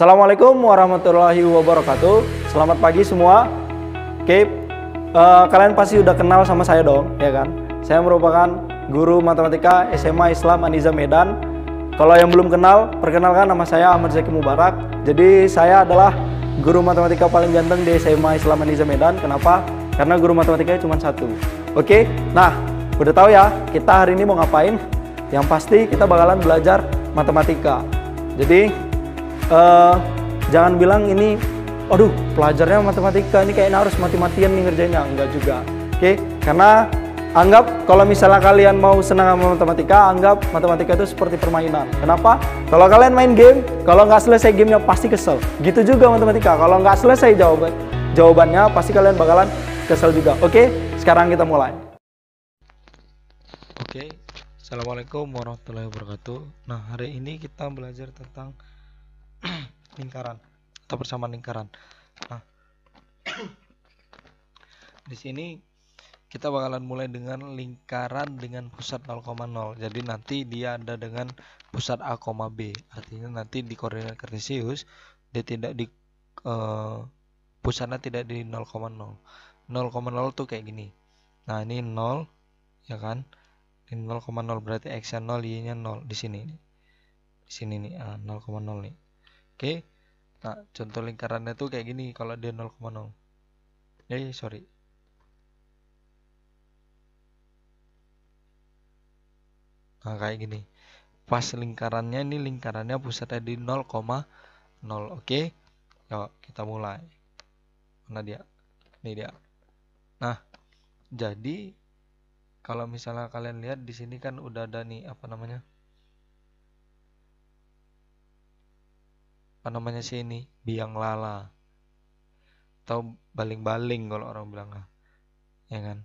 Assalamualaikum warahmatullahi wabarakatuh. Selamat pagi semua. Oke, kalian pasti udah kenal sama saya dong, ya kan? Saya merupakan guru matematika SMA Islam An-Nizam Medan. Kalau yang belum kenal, perkenalkan nama saya Ahmad Zaki Mubarak. Jadi saya adalah guru matematika paling ganteng di SMA Islam An-Nizam Medan. Kenapa? Karena guru matematikanya cuma satu. Oke, nah udah tahu ya kita hari ini mau ngapain? Yang pasti kita bakalan belajar matematika. Jadi jangan bilang ini, aduh pelajarnya matematika, ini kayaknya harus mati-matian nih ngerjainnya. Enggak juga. Oke, karena anggap kalau misalnya kalian mau senang sama matematika, anggap matematika itu seperti permainan. Kenapa? Kalau kalian main game, kalau nggak selesai gamenya pasti kesel. Gitu juga matematika, kalau nggak selesai jawabannya pasti kalian bakalan kesel juga. Oke, sekarang kita mulai. Oke, Assalamualaikum warahmatullahi wabarakatuh. Nah, hari ini kita belajar tentang lingkaran atau persamaan lingkaran. Nah, di sini kita bakalan mulai dengan lingkaran dengan pusat 0,0. Jadi nanti dia ada dengan pusat A, B. Artinya nanti di koordinat kartesius dia tidak di pusatnya tidak di 0,0. 0,0 tuh kayak gini. Nah, ini 0 ya kan? Ini 0,0 berarti x-nya 0, y-nya 0 di sini. Di sini nih, 0,0 nih. Oke. Nah, contoh lingkarannya tuh kayak gini kalau dia 0,0. Sorry. Nah, kayak gini. Pas lingkarannya ini lingkarannya pusatnya di 0,0. Oke. Yuk, kita mulai. Mana dia? Ini dia. Nah, jadi kalau misalnya kalian lihat di sini kan udah ada nih apa namanya sih ini biang lala atau baling-baling kalau orang bilang ya kan.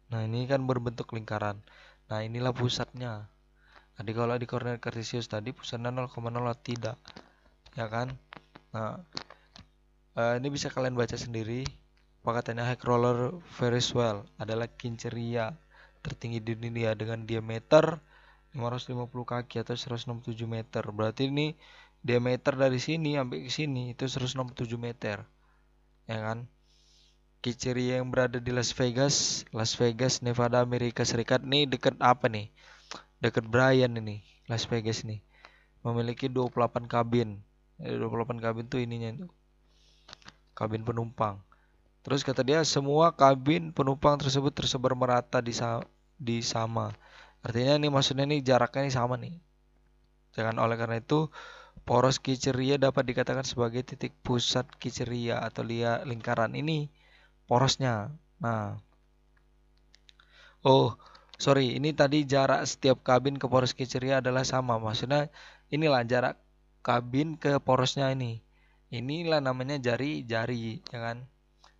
Nah, ini kan berbentuk lingkaran. Nah, inilah pusatnya. Jadi kalau di koordinat kartesius tadi pusatnya 0,0 tidak, ya kan. Nah, ini bisa kalian baca sendiri. Apa katanya, high roller Ferris wheel adalah kinceria tertinggi di dunia dengan diameter 550 kaki atau 167 meter. Berarti ini diameter dari sini sampai ke sini itu 167 meter. Ya kan? Kinceria yang berada di Las Vegas, Nevada, Amerika Serikat. Nih dekat apa nih? Dekat Bryan ini, Las Vegas nih. Memiliki 28 kabin. 28 kabin tuh ininya tuh. Kabin penumpang. Terus kata dia semua kabin penumpang tersebut tersebar merata di sama. Artinya nih maksudnya nih jaraknya nih sama nih. Jangan oleh karena itu poros Kiceria dapat dikatakan sebagai titik pusat Kiceria atau lingkaran ini porosnya. Nah, sorry, ini tadi jarak setiap kabin ke poros Kiceria adalah sama. Maksudnya inilah jarak kabin ke porosnya ini. Inilah namanya jari-jari, ya kan?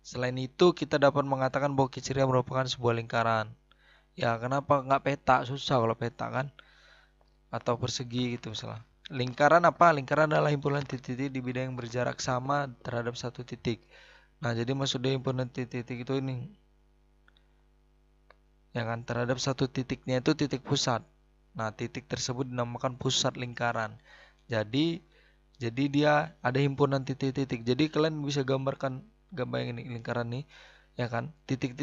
Selain itu kita dapat mengatakan bahwa Kiceria merupakan sebuah lingkaran. Ya, kenapa nggak peta? Susah kalau peta kan? Atau persegi gitu misalnya. Lingkaran apa? Lingkaran adalah himpunan titik-titik di bidang yang berjarak sama terhadap satu titik. Nah, jadi maksudnya himpunan titik-titik itu ini. Ya kan, terhadap satu titiknya itu titik pusat. Nah, titik tersebut dinamakan pusat lingkaran. Jadi dia ada himpunan titik-titik. Jadi kalian bisa gambarkan gambar ini lingkaran nih, ya kan? Titik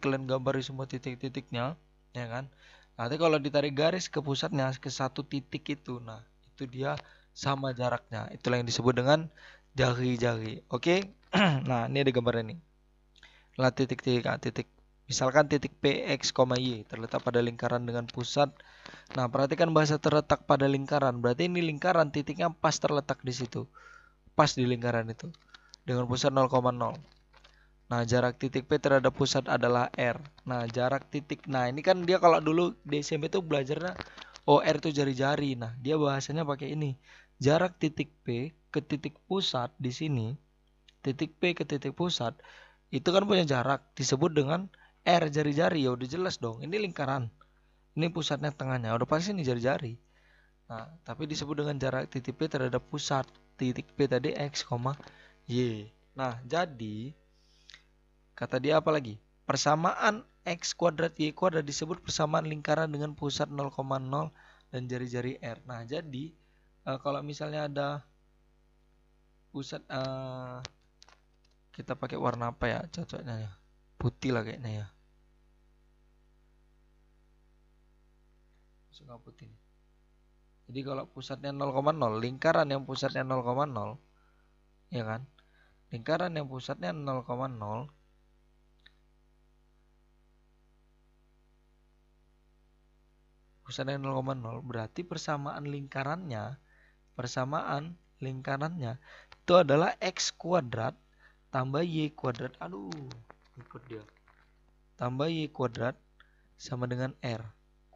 kalian gambari semua titik-titiknya, ya kan? Nanti kalau ditarik garis ke pusatnya ke satu titik itu, nah itu dia sama jaraknya. Itulah yang disebut dengan jari-jari. Oke? Nah, ini ada gambarnya nih. Lah titik. Misalkan titik P, X, Y terletak pada lingkaran dengan pusat. Nah, perhatikan bahasa terletak pada lingkaran. Berarti ini lingkaran titiknya pas terletak di situ. Pas di lingkaran itu. Dengan pusat 0,0. Nah, jarak titik P terhadap pusat adalah R. Nah, jarak titik. Nah, ini kan dia kalau dulu di SMP itu belajarnya R itu jari-jari. Nah, dia bahasanya pakai ini. Jarak titik P ke titik pusat di sini. Titik P ke titik pusat itu kan punya jarak disebut dengan R jari-jari. Ya udah jelas dong. Ini lingkaran. Ini pusatnya tengahnya. Udah pasti ini jari-jari. Nah, tapi disebut dengan jarak titik P terhadap pusat. Titik P tadi X, Y. Nah, jadi kata dia apa lagi? Persamaan X kuadrat Y kuadrat disebut persamaan lingkaran dengan pusat 0,0 dan jari-jari R. Nah, jadi Kalau misalnya ada pusat, kita pakai warna apa ya cocoknya ya? Putih lah kayaknya ya. Suka putih nih. Jadi kalau pusatnya 0,0, lingkaran yang pusatnya 0,0, ya kan? Lingkaran yang pusatnya 0,0 pusatnya 0,0 berarti persamaan lingkarannya itu adalah x kuadrat tambah y kuadrat. Aduh, ikut dia. Tambah y kuadrat sama dengan r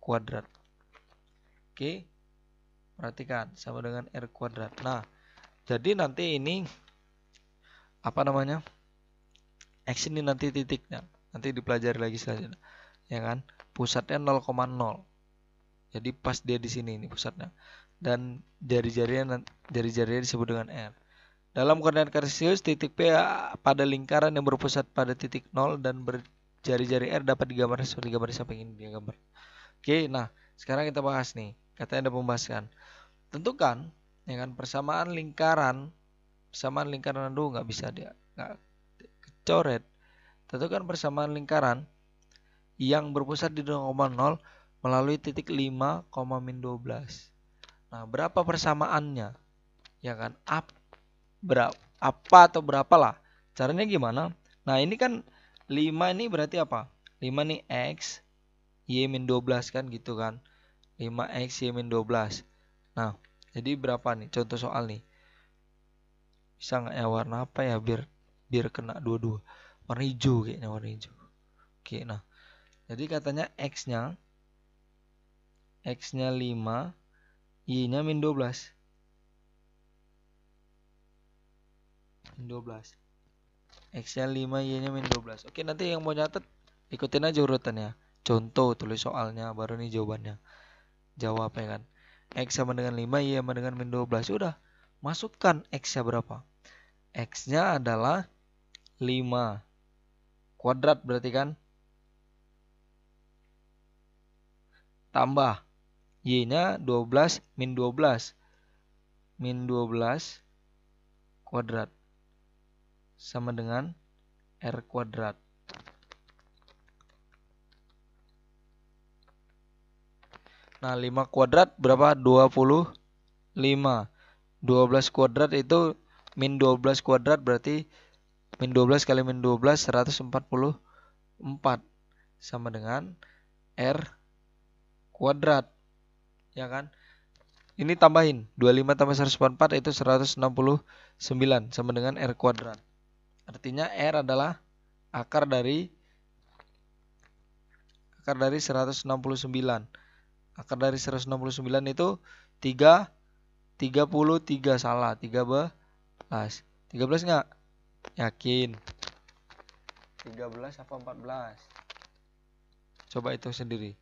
kuadrat. Oke. Perhatikan, sama dengan r kuadrat. Nah, jadi nanti ini apa namanya? X ini nanti titiknya. Nanti dipelajari lagi selanjutnya. Ya kan? Pusatnya 0,0. Jadi pas dia di sini ini pusatnya. Dan jari-jarinya disebut dengan R. Dalam koordinat kartesius, titik P pada lingkaran yang berpusat pada titik 0 dan berjari-jari R dapat digambar seperti gambar di samping ini digambar. Oke, nah sekarang kita bahas nih. Katanya ada pembahasan. Tentukan, ya kan, persamaan lingkaran. Aduh nggak bisa dia, nggak kecoret. Tentukan persamaan lingkaran yang berpusat di 0,0 melalui titik 5, min 12. Nah, berapa persamaannya? Ya kan? Apa atau berapalah? Caranya gimana? Nah, ini kan 5 ini berarti apa? 5 nih X, Y min 12 kan gitu kan? 5X, Y min 12. Nah, jadi berapa nih? Contoh soal nih. Bisa nggak ya warna apa ya biar kena dua-dua? Warna hijau kayaknya, warna hijau. Oke, nah. Jadi katanya X-nya 5, Y-nya min 12. Min 12. X-nya 5, Y-nya min 12. Oke, nanti yang mau nyatet ikutin aja urutannya. Contoh, tulis soalnya, baru nih jawabannya. Jawab ya kan. X sama dengan 5, Y sama dengan min 12. Udah, masukkan X-nya berapa? X-nya adalah 5. Kuadrat berarti kan. Tambah Y-nya 12 min 12. Min 12 kuadrat sama dengan R kuadrat. Nah, 5 kuadrat berapa? 25. 12 kuadrat itu min 12 kuadrat berarti min 12 kali min 12 144 sama dengan R kuadrat. Ya kan? Ini tambahin 25 tambah 144 itu 169 sama dengan R kuadrat. Artinya R adalah akar dari 169. Akar dari 169 itu 33 salah, 13. 13 enggak? Yakin? 13 apa 14? Coba itu sendiri.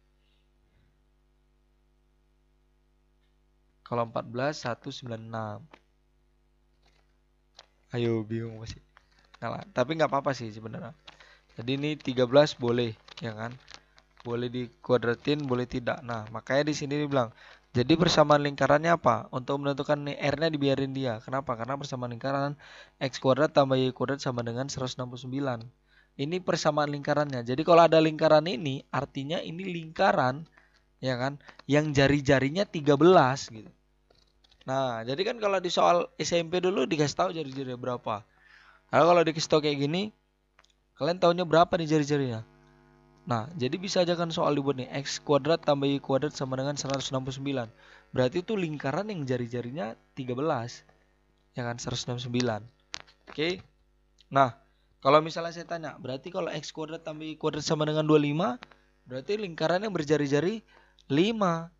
Kalau 14 196. Ayo bingung masih. Nah, tapi nggak apa-apa sih sebenarnya. Jadi ini 13 boleh, ya kan? Boleh dikuadratin, boleh tidak. Nah, makanya di sini dibilang. Jadi persamaan lingkarannya apa? Untuk menentukan nih R-nya dibiarin dia. Kenapa? Karena persamaan lingkaran X kuadrat tambah Y kuadrat sama dengan 169. Ini persamaan lingkarannya. Jadi kalau ada lingkaran ini, artinya ini lingkaran, ya kan? Yang jari-jarinya 13 gitu. Nah, jadi kan kalau di soal SMP dulu dikasih tahu jari-jarinya berapa. Nah, kalau dikasih tahu kayak gini, kalian tahunya berapa nih jari-jarinya? Nah, jadi bisa aja kan soal dibuat nih, X kuadrat tambah Y kuadrat sama dengan 169. Berarti itu lingkaran yang jari-jarinya 13. Ya kan, 169. Oke. Nah, kalau misalnya saya tanya, berarti kalau X kuadrat tambah Y kuadrat sama dengan 25, berarti lingkaran yang berjari-jari 5.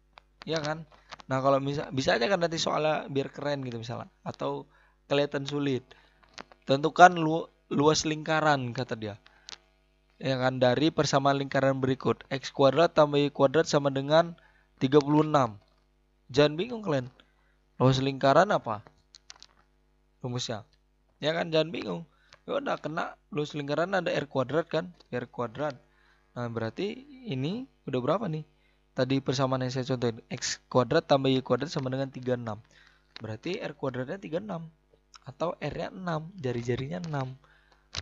Ya kan? Nah, kalau bisa aja kan nanti soalnya biar keren gitu misalnya, atau kelihatan sulit. Tentukan luas lingkaran kata dia. Ya kan, dari persamaan lingkaran berikut. X kuadrat tambah Y kuadrat sama dengan 36. Jangan bingung kalian. Luas lingkaran apa? Rumusnya. Ya kan, jangan bingung. Ya udah kena luas lingkaran ada R kuadrat kan? R kuadrat. Nah, berarti ini udah berapa nih? Tadi persamaan yang saya contohin, X kuadrat tambah Y kuadrat sama dengan 36. berarti R kuadratnya 36 atau R-nya 6, jari-jarinya 6.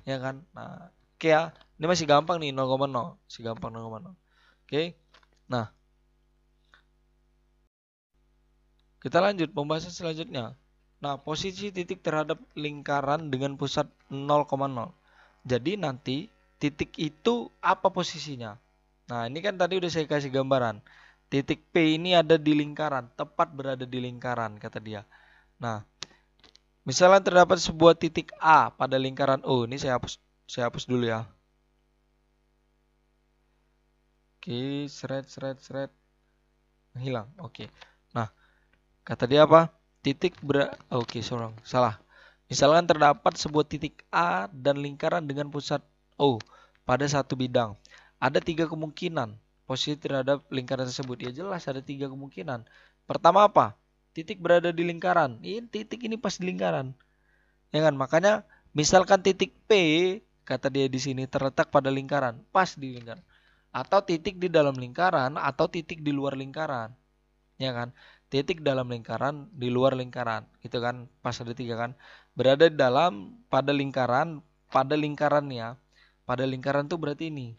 Ya kan? Nah, oke ya. Ini masih gampang nih 0,0. Masih gampang 0,0. Oke. Nah, kita lanjut pembahasan selanjutnya. Nah, posisi titik terhadap lingkaran dengan pusat 0,0. Jadi nanti titik itu apa posisinya? Nah, ini kan tadi udah saya kasih gambaran. Titik P ini ada di lingkaran, tepat berada di lingkaran kata dia. Nah, misalnya terdapat sebuah titik A pada lingkaran O. Ini saya hapus dulu ya. Oke, seret. Hilang. Oke. Nah, kata dia apa? Oke, salah. Misalkan terdapat sebuah titik A dan lingkaran dengan pusat O pada satu bidang. Ada 3 kemungkinan posisi terhadap lingkaran tersebut. Ya jelas ada 3 kemungkinan. Pertama apa? Titik berada di lingkaran. Titik ini pas di lingkaran. Ya kan? Makanya misalkan titik P, kata dia di sini terletak pada lingkaran, pas di lingkaran. Atau titik di dalam lingkaran atau titik di luar lingkaran. Ya kan? Titik dalam lingkaran, di luar lingkaran, gitu kan? Pas ada 3 kan? Berada di dalam, pada lingkarannya. Pada lingkaran tuh berarti ini.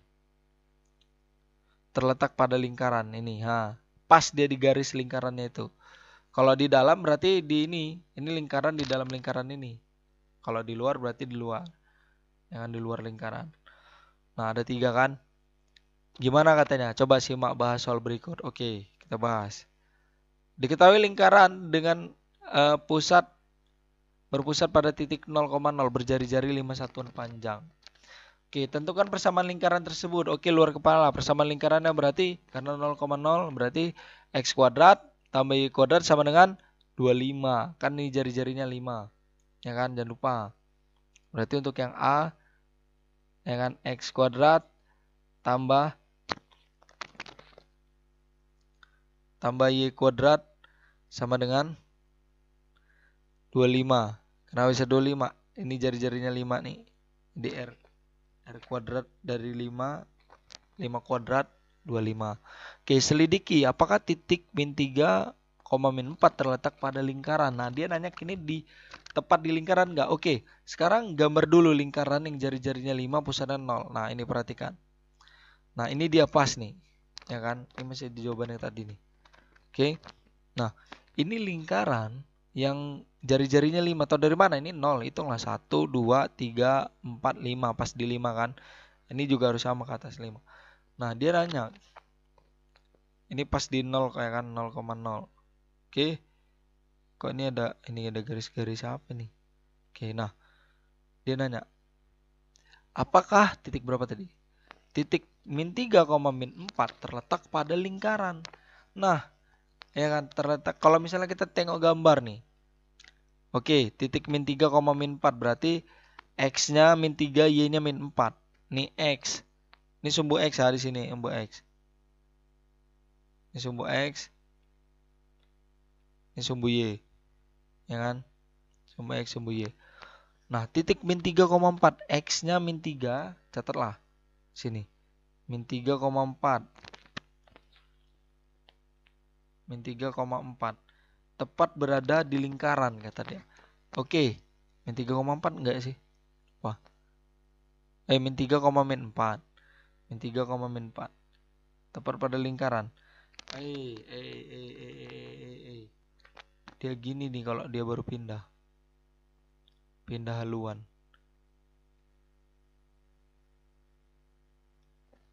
Terletak pada lingkaran ini, pas dia di garis lingkarannya itu. Kalau di dalam berarti di ini lingkaran di dalam lingkaran ini. Kalau di luar berarti di luar. Ya kan, di luar lingkaran. Nah, ada 3 kan? Gimana katanya? Coba simak bahas soal berikut. Oke, kita bahas. Diketahui lingkaran dengan berpusat pada titik 0,0 berjari-jari 5 satuan panjang. Oke, tentukan persamaan lingkaran tersebut. Oke, luar kepala. Persamaan lingkarannya berarti karena 0,0 berarti X kuadrat tambah Y kuadrat sama dengan 25. Kan ini jari-jarinya 5. Ya kan, jangan lupa. Berarti untuk yang A, ya kan, X kuadrat tambah Y kuadrat sama dengan 25. Kenapa bisa 25? Ini jari-jarinya 5 nih. Di R kuadrat dari 5 kuadrat 25. Oke, selidiki apakah titik min 3, min 4 terletak pada lingkaran. Nah, dia nanya ini tepat di lingkaran enggak? Oke, sekarang gambar dulu lingkaran yang jari-jarinya 5 pusatnya 0. Nah, ini perhatikan. Nah, ini dia pas nih. Ya kan? Ini masih di jawaban yang tadi nih. Oke. Nah, ini lingkaran yang jari-jarinya 5. Atau dari mana? Ini 0. Hitunglah 1, 2, 3, 4, 5. Pas di 5 kan. Ini juga harus sama ke atas 5. Nah, dia nanya. Ini pas di 0 kayak kan 0,0. Oke. Kok ini ada garis-garis apa nih? Oke, nah. Dia nanya. Apakah titik berapa tadi? Titik min 3, min 4 terletak pada lingkaran. Nah, ya kan terletak. Kalau misalnya kita tengok gambar nih. Oke, titik min 3, min 4 berarti X-nya min 3, Y-nya min 4. Nih X. Ini sumbu X ya di sini, sumbu X. Ini sumbu X. Ini sumbu Y. Ya kan? Sumbu X, sumbu Y. Nah, titik min 3,4 X-nya min 3, catatlah. Sini. Min 3,4. Min 3,4. Tepat berada di lingkaran kata dia. Oke. Min 3,4 enggak sih? Wah. Min 3, min 4. Min 3, min 4. Tepat pada lingkaran. Dia gini nih kalau dia baru pindah. Pindah haluan.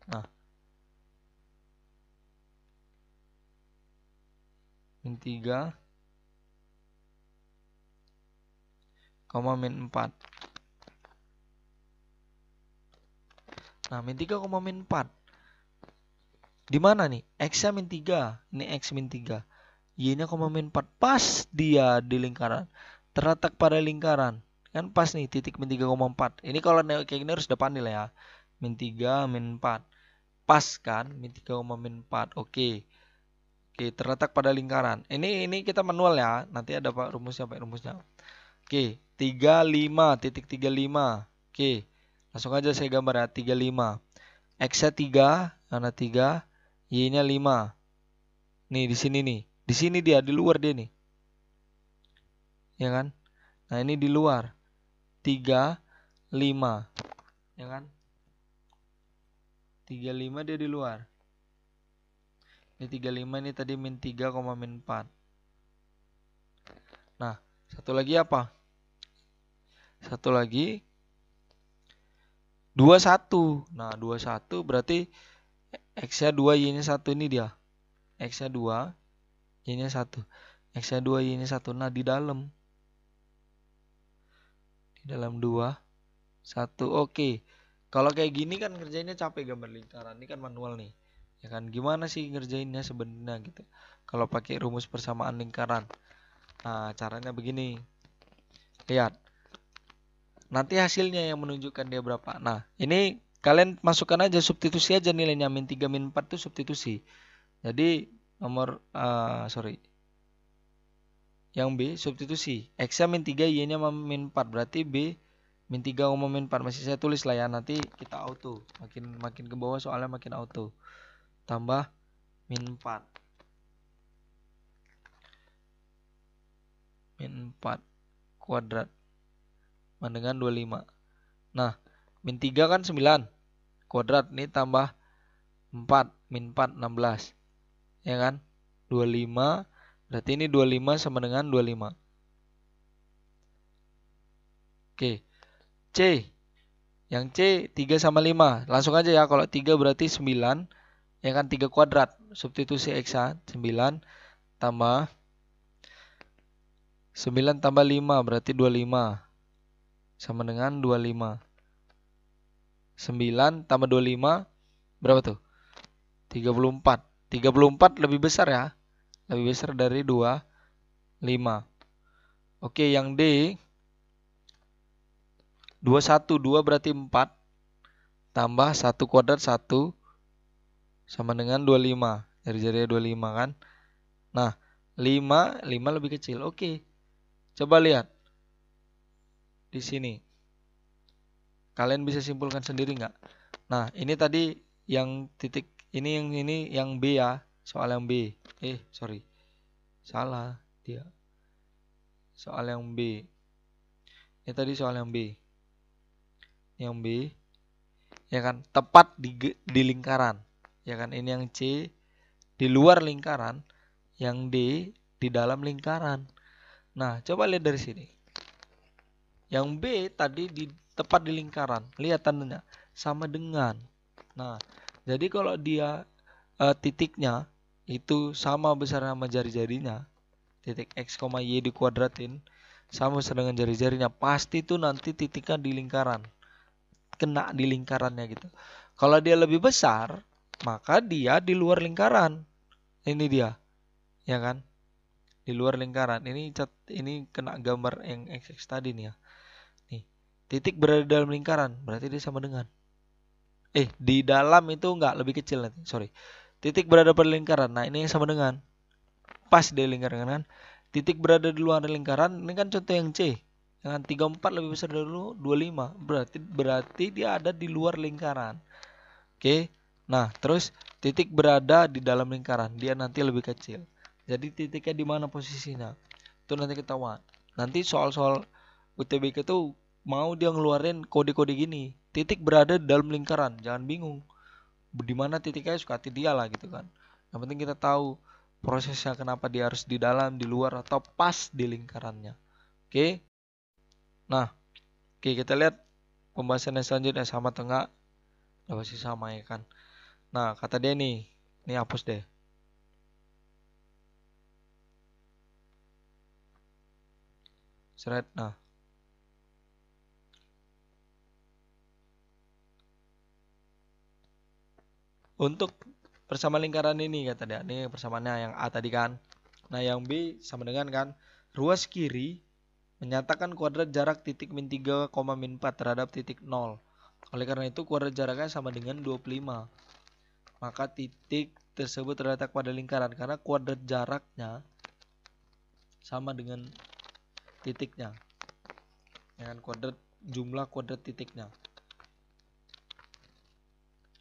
Nah. Min 3, min 4. Nah, min 3, min 4. Di mana nih? X-nya min 3. Ini X min 3. Y-nya min 4. Pas dia di lingkaran. Terletak pada lingkaran. Kan pas nih titik min 3,4. Ini kalau kayak gini harus udah pandai lah ya. Min 3, min 4. Pas kan? Min 3, min 4. Oke. Oke, terletak pada lingkaran. Ini kita manual ya. Nanti ada rumusnya, rumusnya. Oke, 35, titik 35. Oke. Langsung aja saya gambar ya, 35. X-nya 3, karena 3, Y-nya 5. Nih, di sini nih. Di sini dia, di luar dia nih. ya kan? Nah, ini di luar 3, 5, ya kan? 35 dia di luar. Ini 35, ini tadi min 3, min 4. Nah, satu lagi apa? Satu lagi 21. Nah, 21 berarti X-nya 2, Y-nya 1, ini dia. X-nya 2, Y-nya 1. X-nya 2, Y-nya 1. Nah, di dalam 2, 1. Oke. Kalau kayak gini kan ngerjainnya capek gambar lingkaran. Ini kan manual nih. Ya kan, gimana sih ngerjainnya sebenarnya gitu. Kalau pakai rumus persamaan lingkaran. Nah, caranya begini. Lihat. Nanti hasilnya yang menunjukkan dia berapa. Nah, ini kalian masukkan aja, substitusi aja nilainya. Min 3, min 4 itu substitusi. Jadi nomor yang B substitusi. X-nya min 3, Y-nya min 4. Berarti B min 3, min 4. Masih saya tulis lah ya. Nanti kita auto. Makin ke bawah soalnya makin auto. Tambah min 4. Min 4 kuadrat dengan 25. Nah, min 3 kan 9 kuadrat, ini tambah 4, min 4 16. Ya kan? 25, berarti ini 25 sama dengan 25. Oke. C. Yang C 3 sama 5. Langsung aja ya, kalau 3 berarti 9. Ya kan, 3 kuadrat. Substitusi X-nya 9 tambah 9 tambah 5 berarti 25. Sama dengan 25. 9 tambah 25 berapa tuh? 34. 34 lebih besar ya. Lebih besar dari 25. Oke, yang D 21. 2 berarti 4. Tambah 1 kuadrat 1 sama dengan 25. Jari-jarinya 25 kan. Nah, 5 lebih kecil. Oke. Coba lihat di sini. Kalian bisa simpulkan sendiri nggak? Nah, ini tadi yang titik ini yang B ya. Soal yang B. Sorry. Salah dia. Soal yang B. Ini tadi soal yang B. Yang B ya kan, tepat di lingkaran. Ya kan, ini yang C di luar lingkaran, yang D di dalam lingkaran. Nah, coba lihat dari sini. Yang B tadi tepat di lingkaran. Lihat tandanya sama dengan. Nah, jadi kalau dia titiknya itu sama besar sama jari-jarinya, titik X, Y dikuadratin sama besar dengan jari-jarinya, pasti itu nanti titiknya di lingkaran. Kena di lingkarannya gitu. Kalau dia lebih besar, maka dia di luar lingkaran. Ini dia. Ya kan? Di luar lingkaran. Ini kena gambar yang XX tadi nih ya. Nih, titik berada dalam lingkaran, berarti dia sama dengan. Di dalam itu enggak, lebih kecil nanti. Sorry. Titik berada pada lingkaran. Nah, ini yang sama dengan. Pas di lingkaran kan. Titik berada di luar lingkaran, ini kan contoh yang C. Dengan 34 lebih besar dari 25. Berarti dia ada di luar lingkaran. Oke. Nah, terus titik berada di dalam lingkaran, dia nanti lebih kecil. Jadi titiknya di mana posisinya? Itu nanti ketahuan. Nanti soal-soal UTBK itu mau dia ngeluarin kode-kode gini. Titik berada di dalam lingkaran, jangan bingung. Di mana titiknya suka hati dia lah gitu kan. Yang penting kita tahu prosesnya, kenapa dia harus di dalam, di luar, atau pas di lingkarannya. Oke. Nah, oke, kita lihat pembahasan yang selanjutnya sama tengah. Masih sama ya kan. Nah, kata dia nih, ini hapus deh. Seret. Nah, untuk persamaan lingkaran ini kata dia, ini persamaannya yang A tadi kan. Nah, yang B sama dengan kan, ruas kiri menyatakan kuadrat jarak titik min 3, min 4 terhadap titik 0. Oleh karena itu kuadrat jaraknya sama dengan 25. Maka titik tersebut terletak pada lingkaran karena kuadrat jaraknya sama dengan titiknya. Dengan jumlah kuadrat titiknya.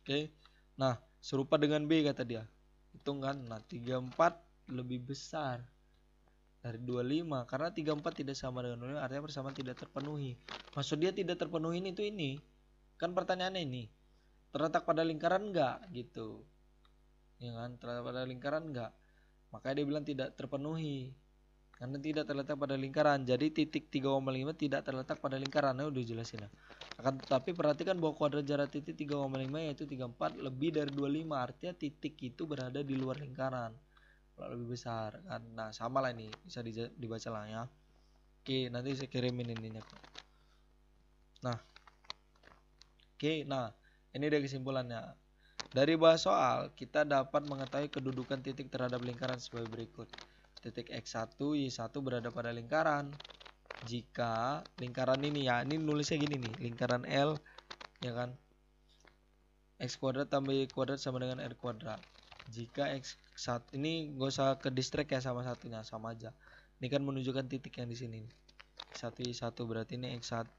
Oke. Nah, serupa dengan B kata dia. Hitung kan. Nah, 34 lebih besar dari 25, karena 34 tidak sama dengan 25 artinya persamaan tidak terpenuhi. Maksud dia tidak terpenuhi ini kan pertanyaannya ini terletak pada lingkaran enggak gitu ya kan, terletak pada lingkaran enggak, makanya dia bilang tidak terpenuhi karena tidak terletak pada lingkaran. Jadi titik 3,5 tidak terletak pada lingkaran. Udah jelasin ya. Akan tetapi perhatikan bahwa kuadrat jarak titik 3,5 yaitu 34 lebih dari 25, artinya titik itu berada di luar lingkaran kalau lebih besar kan. Nah sama lah ini bisa dibaca lah ya. Oke, nanti saya kirimin ininya. Nah oke, nah ini dia kesimpulannya. Dari bahas soal kita dapat mengetahui kedudukan titik terhadap lingkaran sebagai berikut. Titik X1, Y1 berada pada lingkaran jika lingkaran ini ya, ini nulisnya gini nih, lingkaran L ya kan, X kuadrat tambah Y kuadrat sama dengan R kuadrat. Jika X1 ini gak usah ke distract ya sama satunya, sama aja. Ini kan menunjukkan titik yang di sini nih. X1 Y1 berarti ini X1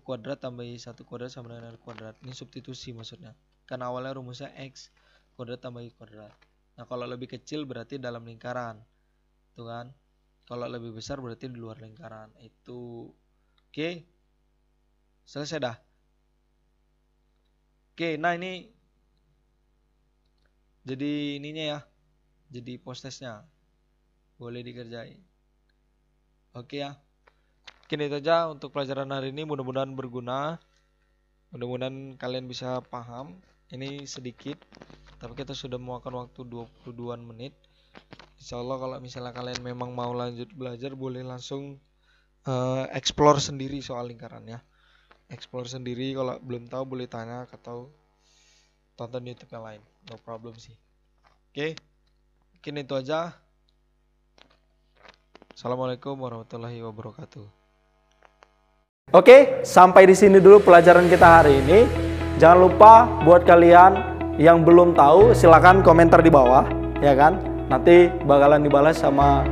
kuadrat tambah Y1 kuadrat sama dengan R kuadrat. Ini substitusi maksudnya. Kan awalnya rumusnya X kuadrat tambah Y kuadrat. Nah kalau lebih kecil berarti dalam lingkaran. Tuh kan, kalau lebih besar berarti di luar lingkaran itu. Oke, selesai dah. Oke, nah ini jadi ininya ya, jadi post testnya boleh dikerjain. Oke ya, mungkin itu aja untuk pelajaran hari ini, mudah-mudahan berguna, mudah-mudahan kalian bisa paham. Ini sedikit tapi kita sudah memakan waktu 22 menit. Insya Allah kalau misalnya kalian memang mau lanjut belajar, boleh langsung explore sendiri soal lingkaran ya. Explore sendiri, kalau belum tahu boleh tanya atau tonton YouTube yang lain, no problem sih. Oke, mungkin itu aja. Assalamualaikum warahmatullahi wabarakatuh. Oke, sampai di sini dulu pelajaran kita hari ini. Jangan lupa buat kalian yang belum tahu silakan komentar di bawah ya kan. Nanti bakalan dibalas sama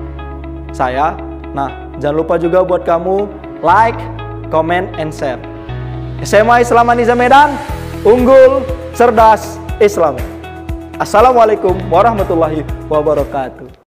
saya. Nah, jangan lupa juga buat kamu like, comment, and share. SMA Islam Anizam Medan, unggul, cerdas, Islam. Assalamualaikum warahmatullahi wabarakatuh.